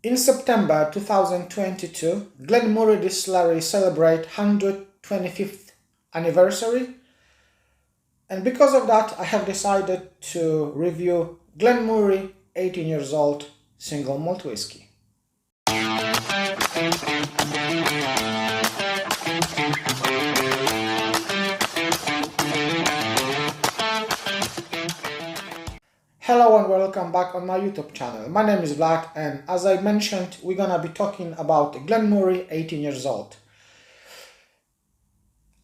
In September 2022, Glen Moray Distillery celebrate 125th anniversary, and because of that I have decided to review Glen Moray 18 years old single malt whiskey. Hello and welcome back on my YouTube channel. My name is Vlad, and as I mentioned, we're gonna be talking about Glen Moray 18 years old.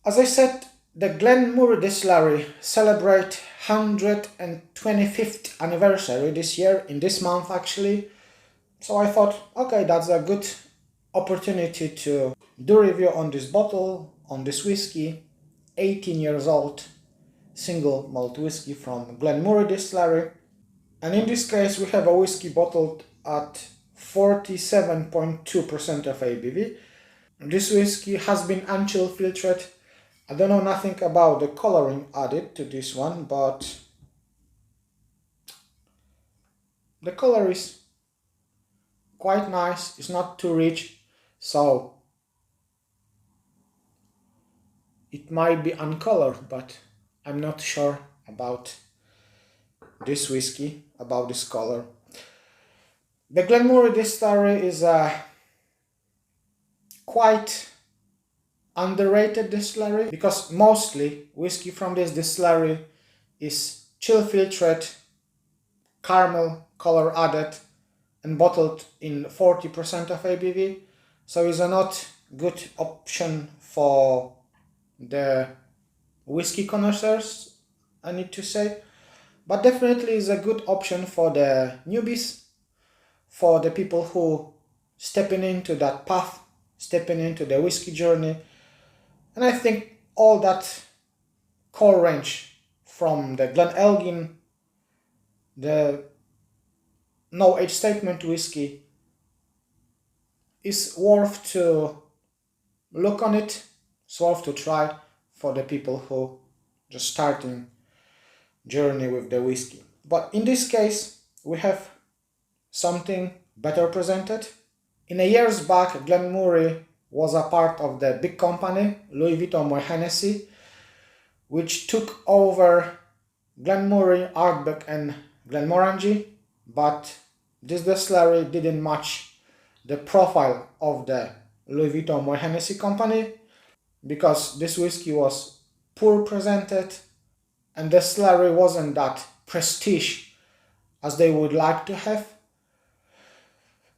As I said, the Glen Moray Distillery celebrate 125th anniversary this year, in this month actually. So I thought, okay, that's a good opportunity to do review on this bottle, on this whiskey, 18 years old single malt whiskey from Glen Moray Distillery. And in this case, we have a whiskey bottled at 47.2% of ABV. This whiskey has been unchill filtered. I don't know nothing about the coloring added to this one, but the color is quite nice. It's not too rich, so it might be uncolored, but I'm not sure about this whiskey, about this color. The Glen Moray Distillery is a quite underrated distillery because mostly whiskey from this distillery is chill filtered, caramel color added, and bottled in 40% of ABV. So it's a not good option for the whiskey connoisseurs, I need to say. But definitely is a good option for the newbies, for the people who stepping into that path, stepping into the whiskey journey. And I think all that core range from the Glen Elgin, the no age statement whiskey, is worth to look on it. It's worth to try for the people who just starting journey with the whiskey. But in this case, we have something better presented. In the years back, Glen Moray was a part of the big company, Louis Vuitton Moët Hennessy, which took over Glen Moray, Ardbeg and Glenmorangie, but this distillery didn't match the profile of the Louis Vuitton Moët Hennessy company because this whiskey was poor presented, and the distillery wasn't that prestige as they would like to have.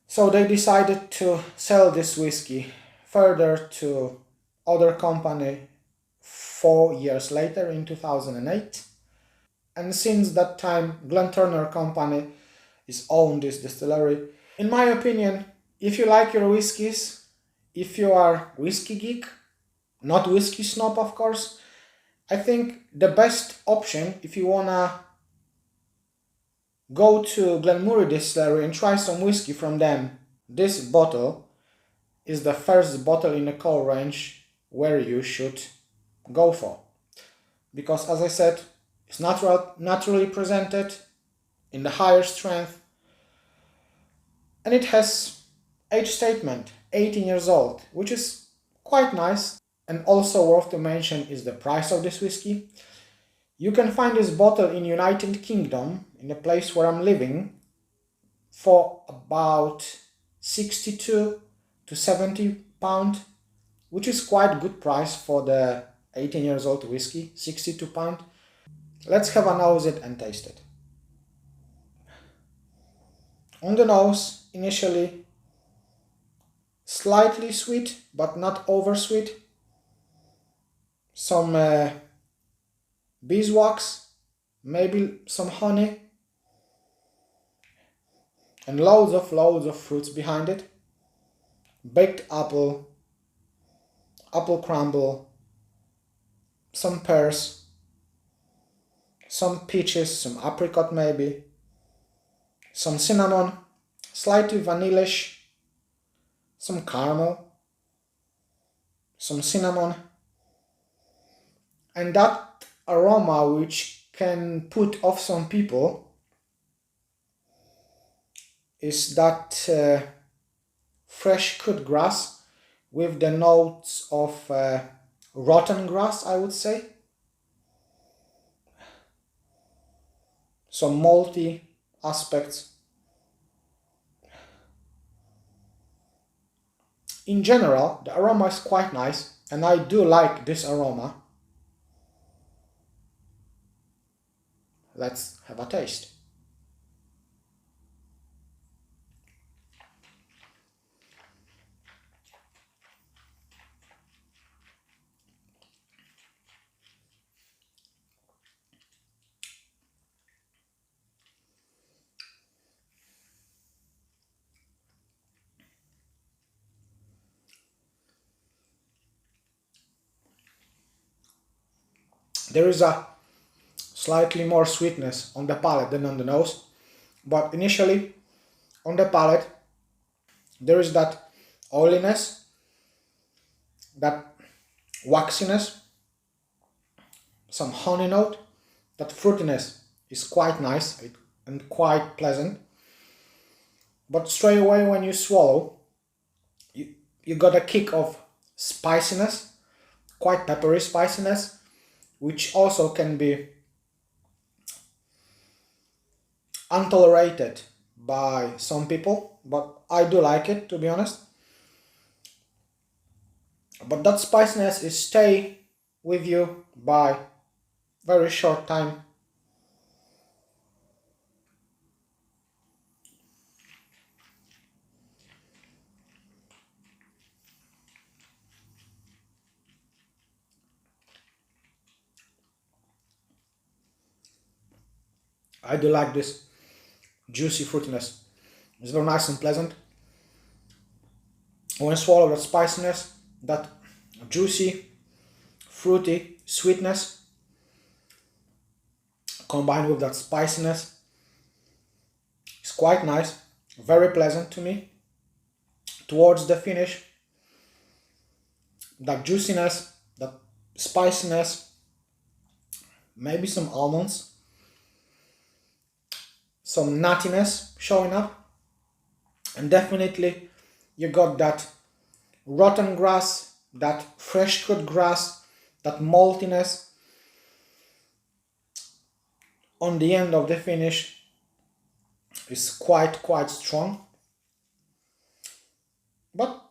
So they decided to sell this whiskey further to other company 4 years later in 2008. And since that time, Glen Turner Company is owned this distillery. In my opinion, if you like your whiskies, if you are whiskey geek, not whiskey snob of course, I think the best option if you wanna go to Glen Moray Distillery and try some whiskey from them, this bottle is the first bottle in the core range where you should go for. Because as I said, it's naturally presented in the higher strength, and it has age statement, 18 years old, which is quite nice. And also worth to mention is the price of this whiskey. You can find this bottle in United Kingdom, in the place where I'm living, for about 62 to 70 pound, which is quite good price for the 18 years old whiskey, 62 pound. Let's have a nose it and taste it. On the nose, initially, slightly sweet, but not over sweet. Some beeswax, maybe some honey, and loads of fruits behind it. Baked apple, apple crumble, some pears, some peaches, some apricot maybe, some cinnamon, slightly vanillish, some caramel, some cinnamon, and that aroma which can put off some people is that fresh cut grass with the notes of rotten grass, I would say. Some malty aspects. In general, the aroma is quite nice, and I do like this aroma. Let's have a taste. There is a slightly more sweetness on the palate than on the nose, but initially on the palate there is that oiliness, that waxiness, some honey note. That fruitiness is quite nice and quite pleasant, but straight away when you swallow, you got a kick of spiciness, quite peppery spiciness, which also can be untolerated by some people, but I do like it, to be honest. But that spiciness is stay with you by very short time. I do like this juicy fruitiness. It's very nice and pleasant. When you swallow that spiciness, that juicy, fruity sweetness combined with that spiciness, it's quite nice, very pleasant to me. Towards the finish, that juiciness, that spiciness, maybe some almonds, some nuttiness showing up, and definitely you got that rotten grass, that fresh cut grass, that maltiness on the end of the finish is quite strong, but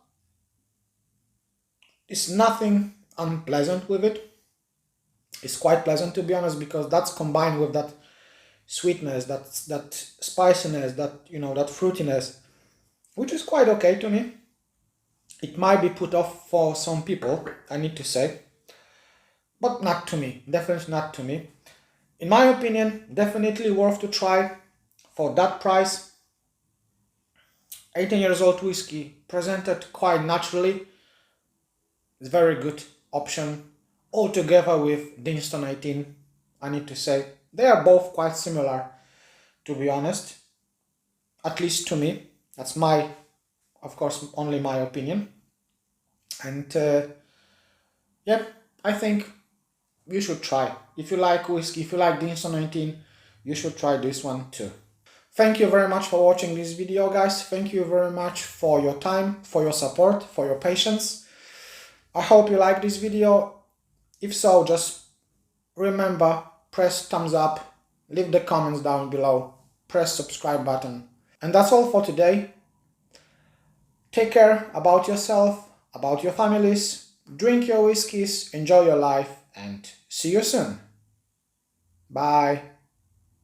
it's nothing unpleasant with it. It's quite pleasant, to be honest, because that's combined with that sweetness, that spiciness, that that fruitiness, which is quite okay to me. It might be put off for some people, I need to say, but not to me, definitely not to me. In my opinion, definitely worth to try for that price. 18 years old whiskey presented quite naturally. It's a very good option altogether with Dinston 18, I need to say. They are both quite similar, to be honest, at least to me. That's my, of course, only my opinion. And yeah, I think you should try. If you like whiskey, if you like Dinston 18, you should try this one too. Thank you very much for watching this video, guys. Thank you very much for your time, for your support, for your patience. I hope you like this video. If so, just remember, press thumbs up, leave the comments down below, press subscribe button. And that's all for today. Take care about yourself, about your families, drink your whiskeys, enjoy your life, and see you soon. Bye.